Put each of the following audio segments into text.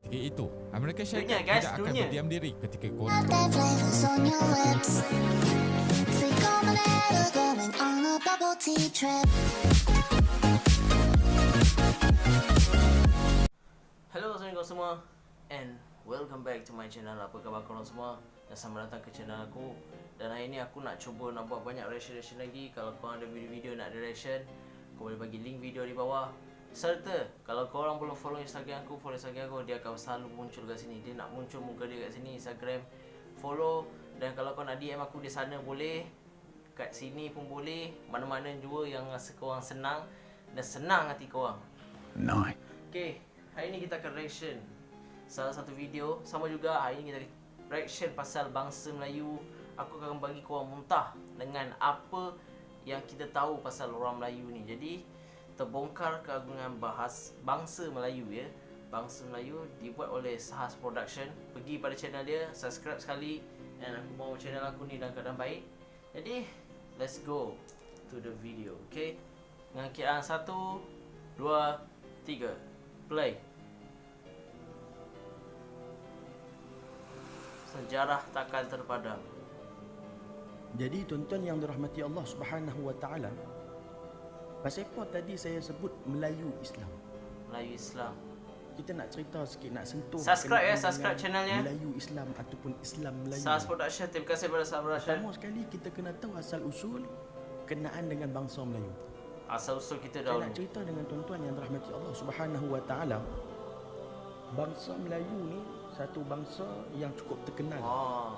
Iaitu Amerika Dunia, Syarikat guys, tidak akan dunia. berdiam diri ketika korang Got that flavors on your lips. Sweet combinado going on a bubble tea trip. Hello, assalamualaikum semua, and welcome back to my channel. Apa khabar korang semua? Dan selamat datang ke channel aku. Dan hari ni aku nak cuba nak buat banyak reaction lagi. Kalau korang ada video-video nak ada reaction, kau boleh bagi link video di bawah. Serta kalau korang belum follow Instagram aku, follow Instagram aku, dia akan selalu muncul kat sini. Dia nak muncul muka dia kat sini, Instagram. Follow. Dan kalau kau nak DM aku di sana boleh, kat sini pun boleh. Mana-mana jua yang rasa korang senang dan senang hati korang. Okay, hari ni kita akan reaction salah satu video. Sama juga hari ni kita reaction pasal bangsa Melayu. Aku akan bagi korang muntah dengan apa yang kita tahu pasal orang Melayu ni. Jadi terbongkar keagungan bahas bangsa Melayu ya. Bangsa Melayu dibuat oleh Sahas Production. Pergi pada channel dia, subscribe sekali. Dan aku bawa channel aku ni dalam keadaan baik. Jadi let's go to the video, okay? Dengan kiraan 1, 2, 3, play. Sejarah takkan terpadam. Jadi tuan-tuan yang dirahmati Allah Subhanahu wa taala, pasal apa tadi saya sebut Melayu Islam? Melayu Islam. Kita nak cerita sikit, nak sentuh Subscribe ya, kenaan subscribe dengan channelnya. Melayu Islam ataupun Islam Melayu. Sahas Production, terima kasih kepada Sahas Production. Pertama sekali kita kena tahu asal usul kenaan dengan bangsa Melayu. Asal usul kita Saya dahulu. nak cerita dengan tuan-tuan yang dirahmati Allah Subhanahu wa taala. Bangsa Melayu ni satu bangsa yang cukup terkenal. Oh,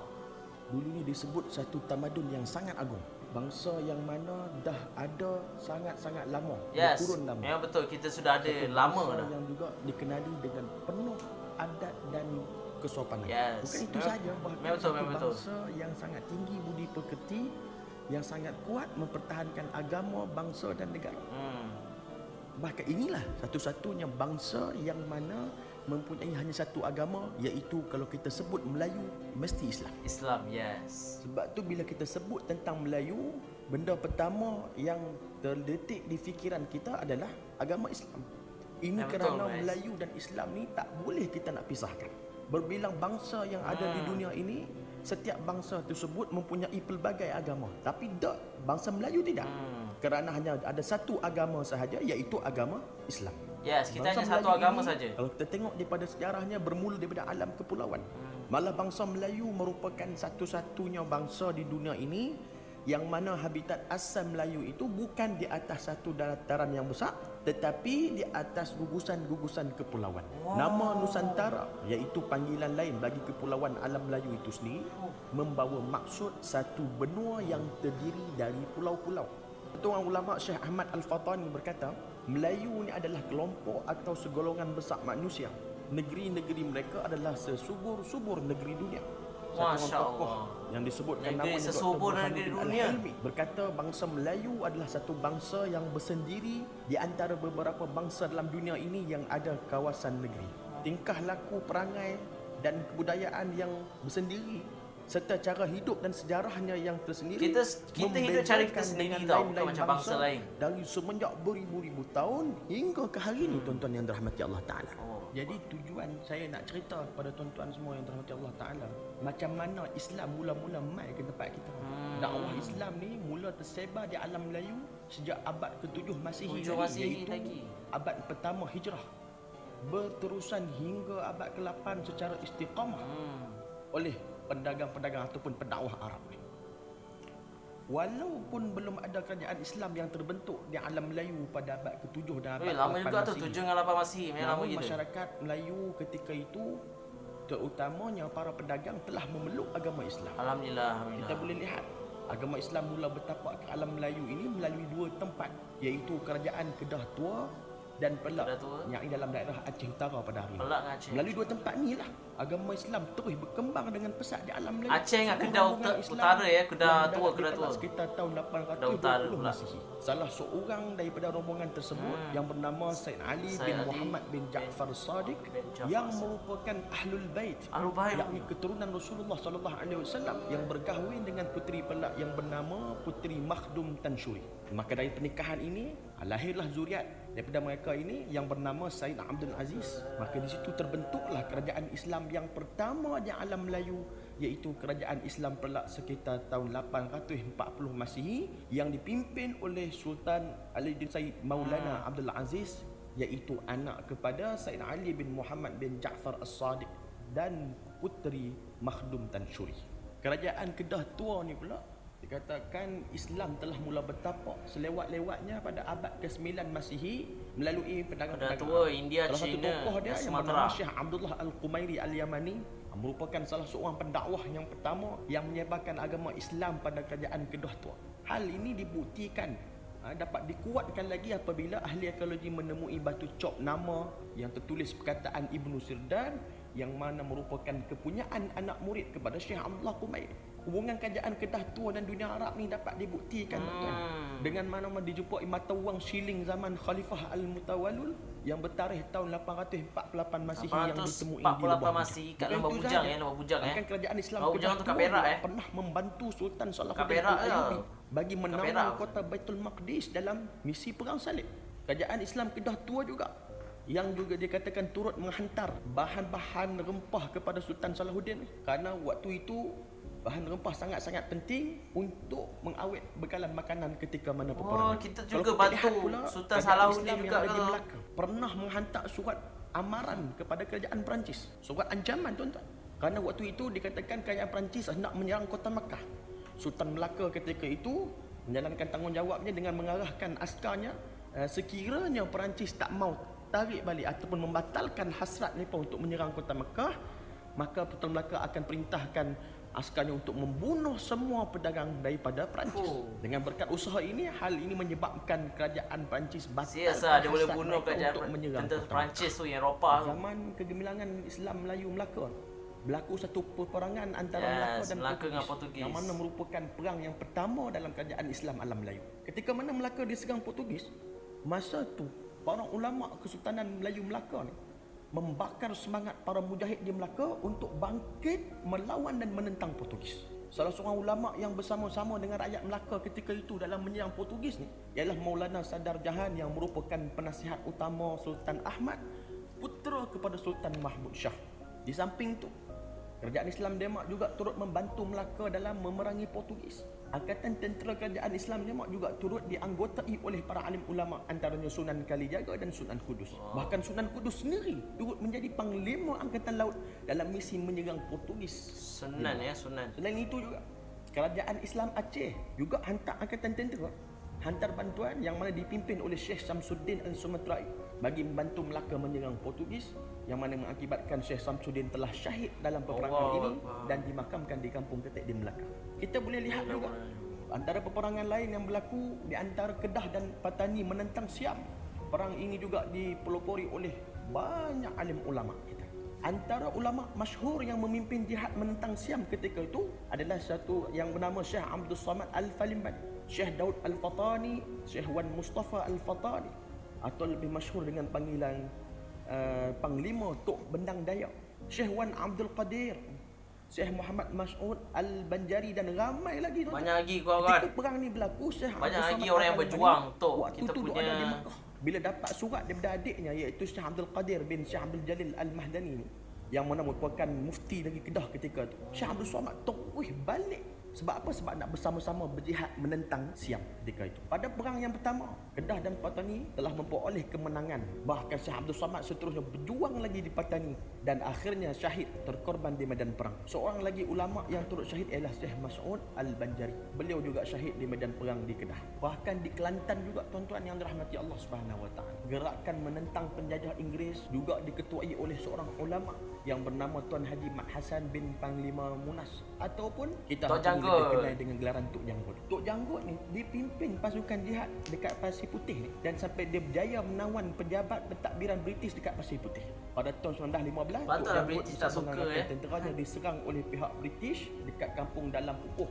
Dulu ni disebut satu tamadun yang sangat agung. Bangsa yang mana dah ada sangat-sangat lama, yes. berkurun lama. Memang betul, kita sudah ada Satu lama bangsa dah. yang juga dikenali dengan penuh adat dan kesopanan. Yes. Bukan itu Memang- saja, bahkan memang betul, satu memang betul. bangsa yang sangat tinggi budi pekerti, yang sangat kuat mempertahankan agama, bangsa dan negara. Bahkan inilah satu-satunya bangsa yang mana mempunyai hanya satu agama, iaitu kalau kita sebut Melayu mesti Islam. Islam, yes. Sebab tu bila kita sebut tentang Melayu, benda pertama yang terdetik di fikiran kita adalah agama Islam. Ini Ya, betul, kerana guys. Melayu dan Islam ni tak boleh kita nak pisahkan. Berbilang bangsa yang ada di dunia ini, setiap bangsa tersebut mempunyai pelbagai agama. Tapi tak, bangsa Melayu tidak. Kerana hanya ada satu agama sahaja, iaitu agama Islam. Yes, kita Bangsa hanya satu Melayu agama ini, saja. Kalau kita tengok daripada sejarahnya, bermula daripada alam kepulauan. Malah bangsa Melayu merupakan satu-satunya bangsa di dunia ini yang mana habitat asal Melayu itu bukan di atas satu dataran yang besar, tetapi di atas gugusan-gugusan kepulauan. Nama Nusantara, iaitu panggilan lain bagi kepulauan alam Melayu itu sendiri, membawa maksud satu benua yang terdiri dari pulau-pulau. Ketua ulama Syekh Ahmad Al-Fatani berkata, Melayu ni adalah kelompok atau segolongan besar manusia. Negeri-negeri mereka adalah sesubur-subur negeri dunia. Satu orang Masya tokoh Allah. yang disebutkan Negeri namanya sesubur Dr. negeri Burhanuddin dunia. Al-Hilmi berkata bangsa Melayu adalah satu bangsa yang bersendiri di antara beberapa bangsa dalam dunia ini yang ada kawasan negeri. Tingkah laku, perangai dan kebudayaan yang bersendiri serta cara hidup dan sejarahnya yang tersendiri. Kita hidup cara kita membezakan sendiri dengan tau, bukan lain-lain macam bangsa lain. dari semenjak beribu-ribu tahun hingga ke hari ini tuan-tuan yang dirahmati Allah Ta'ala. Oh. Jadi tujuan saya nak cerita kepada tuan-tuan semua yang dirahmati Allah Ta'ala, macam mana Islam mula-mula mai ke tempat kita. Dakwah Islam ni mula tersebar di alam Melayu sejak abad ke-7 Masihi, 7 Masihi iaitu lagi. abad pertama Hijrah, berterusan hingga abad ke-8 secara istiqamah oleh pedagang-pedagang ataupun pendakwah Arab ni. Walaupun belum ada kerajaan Islam yang terbentuk di alam Melayu pada abad ke-7 dan abad Lama ke-8 juga tu, Masihi. 7 dengan 8 Masihi. Memang lama Namun gitu. masyarakat Melayu ketika itu, terutamanya para pedagang, telah memeluk agama Islam. Alhamdulillah, Kita alhamdulillah. boleh lihat agama Islam mula bertapak ke alam Melayu ini melalui dua tempat, iaitu kerajaan Kedah Tua dan Pelak Kedah Tua. yang dalam daerah Aceh Utara pada hari ini. Pelak dengan Aceh. Melalui dua tempat ni lah agama Islam terus berkembang dengan pesat di alam Melayu. Aceh dengan Sebuah Kedah rombongan Islam Utara ya, Kedah yang Tua, mendarat Kedah di Tua. Pelak sekitar tahun Kedah Utara 820 pula. Masihi. Salah seorang daripada rombongan tersebut yang bernama Said Ali Said bin Ali Muhammad bin bin Ja'far Sadiq bin Ja'far yang Sadiq. merupakan Ahlul Bait, Ahlul Bait. yakni keturunan Rasulullah sallallahu alaihi wasallam yang berkahwin dengan puteri Pelak yang bernama Puteri Makhdum Tanshuri. Maka dari pernikahan ini lahirlah zuriat Daripada mereka ini yang bernama Said Abdul Aziz. Maka di situ terbentuklah kerajaan Islam yang pertama di alam Melayu, iaitu kerajaan Islam Perak sekitar tahun 840 Masihi yang dipimpin oleh Sultan Ali bin Said Maulana Abdul Aziz, iaitu anak kepada Said Ali bin Muhammad bin Ja'far As-Sadiq dan puteri Makhdum Tan Shuri. Kerajaan Kedah tua ni pula dikatakan Islam telah mula bertapak selewat-lewatnya pada abad ke-9 Masihi melalui pedagang-pedagang tua India, salah satu China tokoh dia dan yang Sumatera. bernama Syekh Abdullah Al-Qumairi Al-Yamani merupakan salah seorang pendakwah yang pertama yang menyebarkan agama Islam pada kerajaan Kedah tua. Hal ini dibuktikan dapat dikuatkan lagi apabila ahli arkeologi menemui batu cop nama yang tertulis perkataan Ibnu Sirdan yang mana merupakan kepunyaan anak murid kepada Syekh Abdullah Qumairi. Hubungan kerajaan Kedah tua dan dunia Arab ni dapat dibuktikan tuan. Dengan mana dijumpai mata wang shilling zaman Khalifah Al-Mutawallil yang bertarikh tahun 848 Masihi yang ditemui di Lubang Masihi kat Bujang. Lubang Bujang Lubang Bujang Bahkan kerajaan Islam Lubang Bujang Kedah tu tua kat Perak juga pernah membantu Sultan Salahuddin Perak Al-Ayyubi je. bagi Perak. menawar kota Baitul Maqdis dalam misi perang salib. Kerajaan Islam Kedah tua juga yang juga dikatakan turut menghantar bahan-bahan rempah kepada Sultan Salahuddin kerana waktu itu bahan rempah sangat-sangat penting untuk mengawet bekalan makanan ketika mana peperangan. Kita Kalau juga kita bantu lihat pula, Sultan kerajaan Salahuddin Islam juga yang ada di ke? Melaka pernah menghantar surat amaran kepada kerajaan Perancis, surat ancaman tuan-tuan. Kerana waktu itu dikatakan kerajaan Perancis hendak menyerang kota Makkah. Sultan Melaka ketika itu menjalankan tanggungjawabnya dengan mengarahkan askarnya sekiranya Perancis tak mau tarik balik ataupun membatalkan hasrat mereka untuk menyerang kota Makkah, maka Sultan Melaka akan perintahkan askarnya untuk membunuh semua pedagang daripada Perancis. Dengan berkat usaha ini, hal ini menyebabkan kerajaan Perancis batalkan Siasa dia boleh hasrat bunuh mereka kerajaan untuk menyerang tentera kota Perancis tu yang Eropah tu. Zaman kegemilangan Islam Melayu Melaka, berlaku satu peperangan antara Yes, Melaka dan Melaka dengan Portugis. yang mana merupakan perang yang pertama dalam kerajaan Islam alam Melayu. Ketika mana Melaka diserang Portugis, masa tu para ulama Kesultanan Melayu Melaka ni membakar semangat para mujahid di Melaka untuk bangkit melawan dan menentang Portugis. Salah seorang ulama yang bersama-sama dengan rakyat Melaka ketika itu dalam menyerang Portugis ni ialah Maulana Sadar Jahan yang merupakan penasihat utama Sultan Ahmad, putera kepada Sultan Mahmud Shah. Di samping tu, kerajaan Islam Demak juga turut membantu Melaka dalam memerangi Portugis. Angkatan tentera kerajaan Islam Demak juga turut dianggotai oleh para alim ulama antaranya Sunan Kalijaga dan Sunan Kudus. Bahkan Sunan Kudus sendiri turut menjadi panglima angkatan laut dalam misi menyerang Portugis. Sunan ya, Sunan. Selain itu juga, kerajaan Islam Aceh juga hantar angkatan tentera, hantar bantuan yang mana dipimpin oleh Syekh Samsuddin Al-Sumatrai bagi membantu Melaka menyerang Portugis, yang mana mengakibatkan Syekh Samsuddin telah syahid dalam peperangan ini dan dimakamkan di Kampung Ketek di Melaka. Kita boleh lihat juga antara peperangan lain yang berlaku di antara Kedah dan Patani menentang Siam. Perang ini juga dipelopori oleh banyak alim ulama kita. Antara ulama masyhur yang memimpin jihad menentang Siam ketika itu adalah satu yang bernama Syekh Abdul Samad Al-Falimban, Syekh Daud Al-Fatani, Syekh Wan Mustafa Al-Fatani, atau lebih masyhur dengan panggilan Panglima Tok Bendang Dayak, Syekh Wan Abdul Qadir, Syekh Muhammad Mas'ud Al-Banjari dan ramai lagi tuan. Banyak lagi kawan. Ketika perang ni berlaku, Syekh Banyak Abdul lagi Samad orang yang Al-Albani berjuang, Tok. waktu Kita tu duk punya- ada di Makkah. Bila dapat surat daripada adiknya iaitu Syekh Abdul Qadir bin Syekh Abdul Jalil Al-Mahdani ni, yang mana merupakan mufti dari Kedah ketika tu, Syekh Abdul Samad terus balik. Sebab apa? Sebab nak bersama-sama berjihad menentang Siam ketika itu. Pada perang yang pertama, Kedah dan Patani telah memperoleh kemenangan. Bahkan Syekh Abdul Samad seterusnya berjuang lagi di Patani dan akhirnya syahid terkorban di medan perang. Seorang lagi ulama yang turut syahid ialah Syekh Mas'ud Al-Banjari. Beliau juga syahid di medan perang di Kedah. Bahkan di Kelantan juga tuan-tuan yang dirahmati Allah Subhanahu Wa Taala, gerakan menentang penjajah Inggeris juga diketuai oleh seorang ulama yang bernama Tuan Haji Mat Hasan bin Panglima Munas, ataupun kita Tok lebih Janggut. dikenal dengan gelaran Tok Janggut. Tok Janggut ni dipimpin pasukan jihad dekat Pasir Putih ni dan sampai dia berjaya menawan pejabat pentadbiran British dekat Pasir Putih. Pada tahun 1915, Tok Patutlah Janggut British tak bersama suka, dengan tenteranya diserang oleh pihak British dekat kampung Dalam Pupuh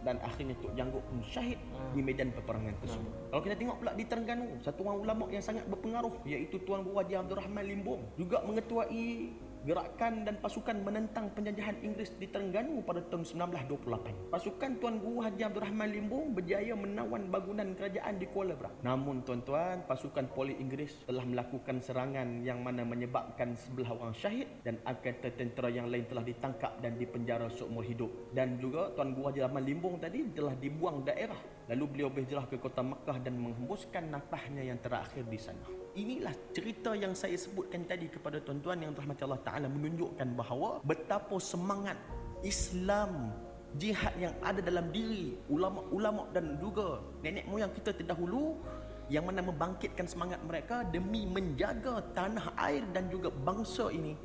dan akhirnya Tok Janggut pun syahid di medan peperangan tersebut. Kalau kita tengok pula di Terengganu, satu orang ulama yang sangat berpengaruh iaitu Tuan Guru Haji Abdul Rahman Limbong juga mengetuai gerakan dan pasukan menentang penjajahan Inggeris di Terengganu pada tahun 1928. Pasukan Tuan Guru Haji Abdul Rahman Limbung berjaya menawan bangunan kerajaan di Kuala Berang. Namun tuan-tuan, pasukan poli Inggeris telah melakukan serangan yang mana menyebabkan 11 orang syahid dan angkatan tentera yang lain telah ditangkap dan dipenjara seumur hidup. Dan juga Tuan Guru Haji Rahman Limbung tadi telah dibuang daerah. Lalu beliau berhijrah ke kota Makkah dan menghembuskan nafasnya yang terakhir di sana. Inilah cerita yang saya sebutkan tadi kepada tuan-tuan yang dirahmati Allah Ta'ala, menunjukkan bahawa betapa semangat Islam, jihad yang ada dalam diri ulama-ulama dan juga nenek moyang kita terdahulu yang mana membangkitkan semangat mereka demi menjaga tanah air dan juga bangsa ini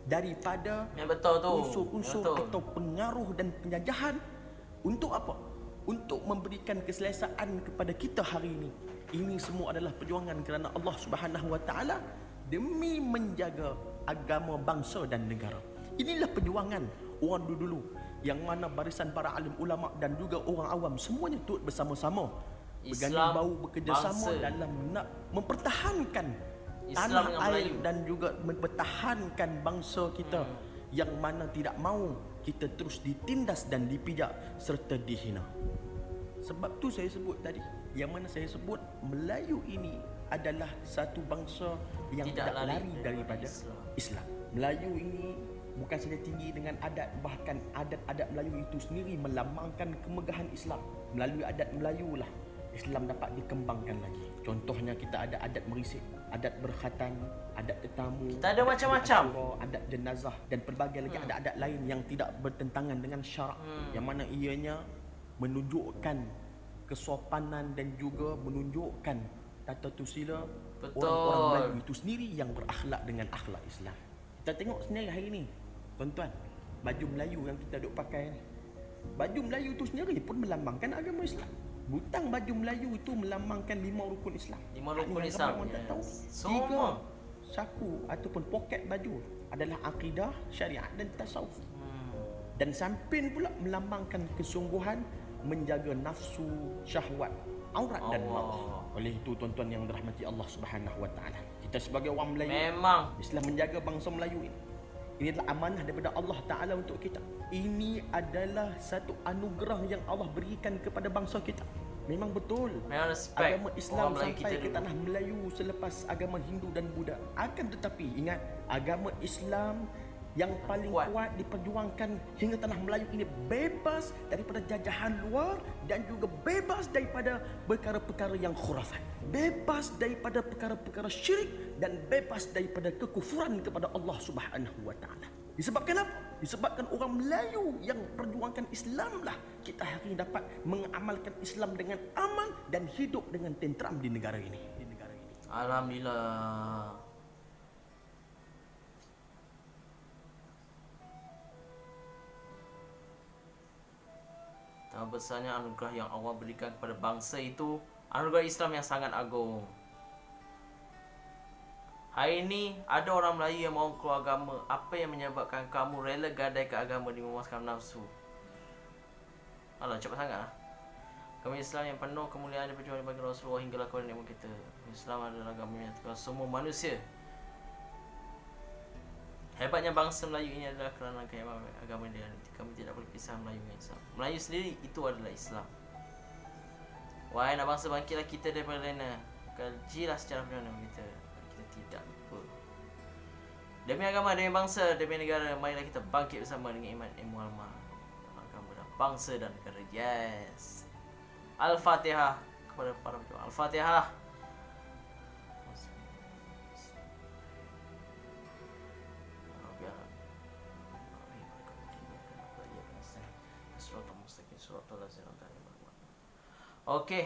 daripada betul tu. unsur-unsur atau pengaruh dan penjajahan. Untuk apa? Untuk memberikan keselesaan kepada kita hari ini. Ini semua adalah perjuangan kerana Allah Subhanahu Wa Taala demi menjaga agama bangsa dan negara. Inilah perjuangan orang dulu-dulu yang mana barisan para alim ulama dan juga orang awam semuanya turut bersama-sama berganding bahu bekerjasama dalam nak mempertahankan tanah air dan juga mempertahankan bangsa kita yang mana tidak mahu kita terus ditindas dan dipijak serta dihina. Sebab tu saya sebut tadi, yang mana saya sebut Melayu ini adalah satu bangsa yang tidak lari daripada Islam. Melayu ini bukan saja tinggi dengan adat, bahkan adat-adat Melayu itu sendiri melambangkan kemegahan Islam. Melalui adat Melayu lah Islam dapat dikembangkan lagi. Contohnya kita ada adat merisik, adat berkhatan, adat tetamu, kita ada macam-macam, adat jenazah dan pelbagai lagi adat-adat lain yang tidak bertentangan dengan syarak, yang mana ianya menunjukkan kesopanan dan juga menunjukkan tata tusila orang-orang Melayu itu sendiri yang berakhlak dengan akhlak Islam. Kita tengok sendiri hari ini, tuan-tuan, baju Melayu yang kita duk pakai ni. Baju Melayu itu sendiri pun melambangkan agama Islam. Butang baju Melayu itu melambangkan 5 rukun Islam. 5 rukun Islam. Orang tak tahu. Semua 3 saku ataupun poket baju adalah akidah, syariat dan tasawuf. Dan samping pula melambangkan kesungguhan menjaga nafsu, syahwat, aurat dan maut. Oleh itu tuan-tuan yang dirahmati Allah Subhanahu Wa Taala, kita sebagai orang Melayu memang Islam menjaga bangsa Melayu ini. Ini adalah amanah daripada Allah Ta'ala untuk kita. Ini adalah satu anugerah yang Allah berikan kepada bangsa kita. Memang betul, memang respect agama Islam Melayu sampai ke tanah Melayu selepas agama Hindu dan Buddha. Akan tetapi ingat, agama Islam yang paling kuat diperjuangkan hingga tanah Melayu ini bebas daripada jajahan luar dan juga bebas daripada perkara-perkara yang khurafat, bebas daripada perkara-perkara syirik dan bebas daripada kekufuran kepada Allah Subhanahu Wa Taala. Disebabkan apa? Disebabkan orang Melayu yang perjuangkan Islam lah kita hari ini dapat mengamalkan Islam dengan aman dan hidup dengan tenteram di negara ini. Alhamdulillah. Besarnya anugerah yang Allah berikan kepada bangsa itu, anugerah Islam yang sangat agung. Hari ini ada orang Melayu yang mahu keluar agama. Apa yang menyebabkan kamu rela gadai ke agama demi memuaskan nafsu? Alah, cepat sangat lah. Agama Islam yang penuh kemuliaan dan perjuangan bagi Rasulullah hinggalah kepada nenek kita. Islam adalah agama yang menyatukan semua manusia. Hebatnya bangsa Melayu ini adalah kerana agama dia. Kami tidak boleh pisah Melayu dengan Islam. Melayu sendiri itu adalah Islam. Wahai anak bangsa, bangkitlah kita daripada lena. Kajilah secara benar kita. Kita tidak lupa. Demi agama, demi bangsa, demi negara, marilah kita bangkit bersama dengan iman ilmu amal. Agama dan bangsa dan negara. Yes. Al-Fatihah kepada para pejuang. Al-Fatihah. Okey.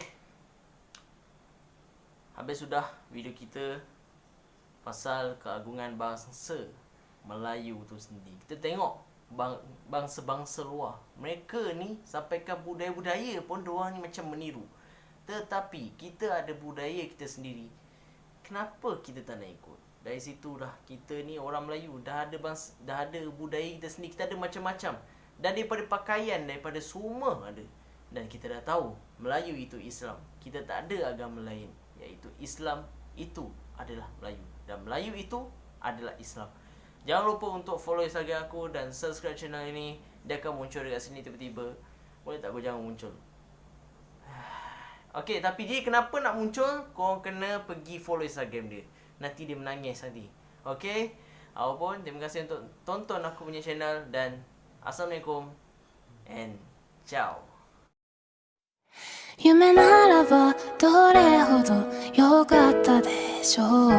Habis sudah video kita pasal keagungan bangsa Melayu tu sendiri. Kita tengok bangsa-bangsa luar. Mereka ni sampaikan budaya-budaya pun diorang ni macam meniru. Tetapi kita ada budaya kita sendiri. Kenapa kita tak nak ikut? Dari situlah kita ni orang Melayu dah ada budaya kita sendiri. Kita ada macam-macam. Dan daripada pakaian, daripada semua ada. Dan kita dah tahu Melayu itu Islam. Kita tak ada agama lain, iaitu Islam itu adalah Melayu dan Melayu itu adalah Islam. Jangan lupa untuk follow Instagram aku dan subscribe channel ini. Dia akan muncul dekat sini tiba-tiba. Boleh tak kau jangan muncul? Okay, tapi dia kenapa nak muncul? Korang kena pergi follow Instagram dia. Nanti dia menangis nanti. Okay? Apapun, terima kasih untuk tonton aku punya channel. Dan Assalamualaikum and ciao. 夢ならばどれほど良かったでしょう。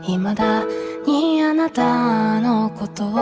未だにあなたのことを